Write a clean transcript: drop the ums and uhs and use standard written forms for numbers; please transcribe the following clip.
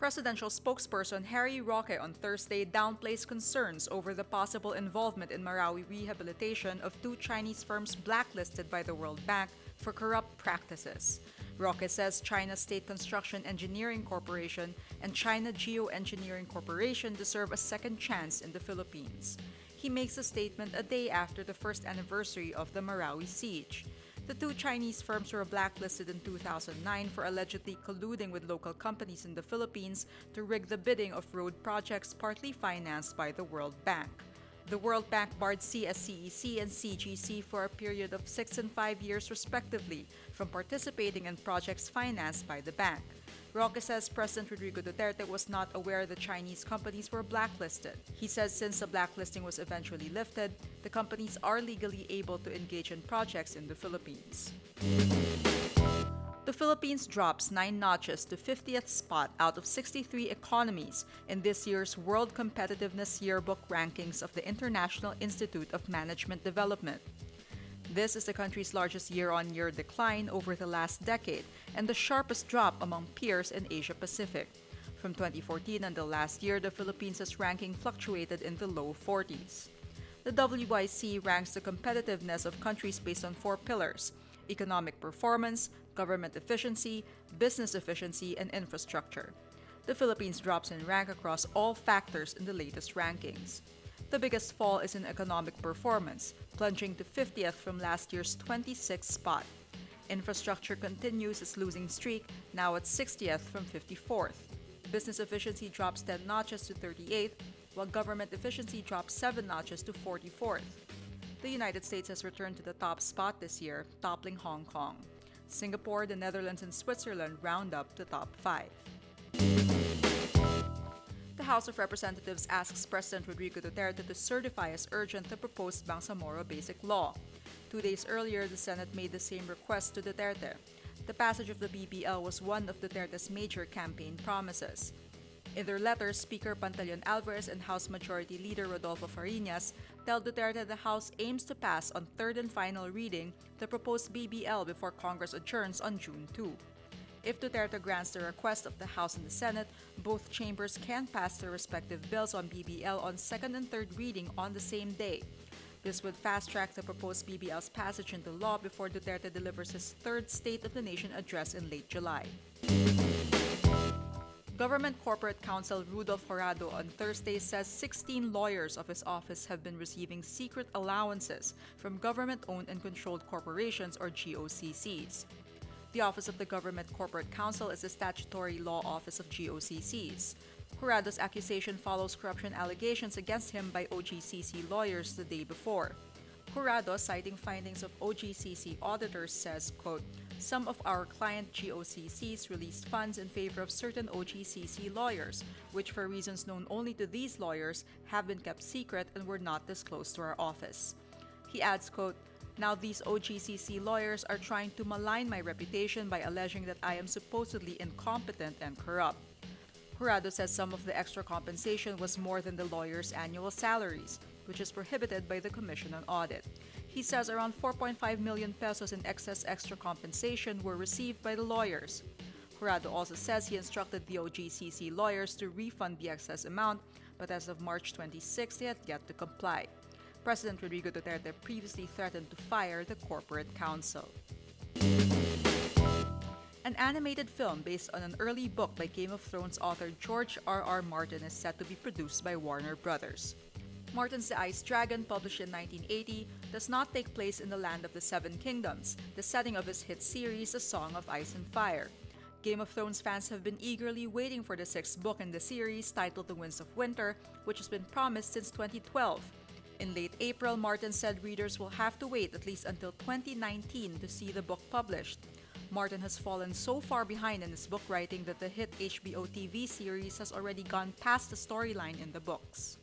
Presidential spokesperson Harry Roque on Thursday downplays concerns over the possible involvement in Marawi rehabilitation of two Chinese firms blacklisted by the World Bank for corrupt practices. Roque says China's State Construction Engineering Corporation and China Geoengineering Corporation deserve a second chance in the Philippines. He makes the statement a day after the first anniversary of the Marawi siege. The two Chinese firms were blacklisted in 2009 for allegedly colluding with local companies in the Philippines to rig the bidding of road projects partly financed by the World Bank. The World Bank barred CSCEC and CGC for a period of 6 and 5 years respectively from participating in projects financed by the bank. Roque says President Rodrigo Duterte was not aware the Chinese companies were blacklisted. He says since the blacklisting was eventually lifted, the companies are legally able to engage in projects in the Philippines. The Philippines drops 9 notches to 50th spot out of 63 economies in this year's World Competitiveness Yearbook rankings of the International Institute of Management Development. This is the country's largest year-on-year decline over the last decade and the sharpest drop among peers in Asia-Pacific. From 2014 until last year, the Philippines' ranking fluctuated in the low 40s. The WIC ranks the competitiveness of countries based on 4 pillars: economic performance, government efficiency, business efficiency, and infrastructure. The Philippines drops in rank across all factors in the latest rankings. The biggest fall is in economic performance, plunging to 50th from last year's 26th spot. Infrastructure continues its losing streak, now at 60th from 54th. Business efficiency drops 10 notches to 38th, while government efficiency drops 7 notches to 44th. The United States has returned to the top spot this year, toppling Hong Kong. Singapore, the Netherlands, and Switzerland round up the top 5. The House of Representatives asks President Rodrigo Duterte to certify as urgent the proposed Bangsamoro Basic Law. 2 days earlier, the Senate made the same request to Duterte. The passage of the BBL was one of Duterte's major campaign promises. In their letter, Speaker Pantaleon Alvarez and House Majority Leader Rodolfo Fariñas tell Duterte the House aims to pass on third and final reading the proposed BBL before Congress adjourns on June 2. If Duterte grants the request of the House and the Senate, both chambers can pass their respective bills on BBL on second and third reading on the same day. This would fast-track the proposed BBL's passage into law before Duterte delivers his third State of the Nation address in late July. Government Corporate Counsel Rudolph Jurado on Thursday says 16 lawyers of his office have been receiving secret allowances from government-owned and controlled corporations or GOCCs. The Office of the Government Corporate Counsel is the statutory law office of GOCCs. Jurado's accusation follows corruption allegations against him by OGCC lawyers the day before. Jurado, citing findings of OGCC auditors, says, quote, "Some of our client GOCCs released funds in favor of certain OGCC lawyers, which for reasons known only to these lawyers have been kept secret and were not disclosed to our office." He adds, quote, "Now these OGCC lawyers are trying to malign my reputation by alleging that I am supposedly incompetent and corrupt." Jurado says some of the extra compensation was more than the lawyers' annual salaries, which is prohibited by the Commission on Audit. He says around 4.5 million pesos in excess extra compensation were received by the lawyers. Jurado also says he instructed the OGCC lawyers to refund the excess amount, but as of March 26, they had yet to comply. President Rodrigo Duterte previously threatened to fire the corporate counsel. An animated film based on an early book by Game of Thrones author George R.R. Martin is set to be produced by Warner Brothers. Martin's The Ice Dragon, published in 1980, does not take place in the Land of the Seven Kingdoms, the setting of his hit series A Song of Ice and Fire. Game of Thrones fans have been eagerly waiting for the 6th book in the series, titled The Winds of Winter, which has been promised since 2012. In late April, Martin said readers will have to wait at least until 2019 to see the book published. Martin has fallen so far behind in his book writing that the hit HBO TV series has already gone past the storyline in the books.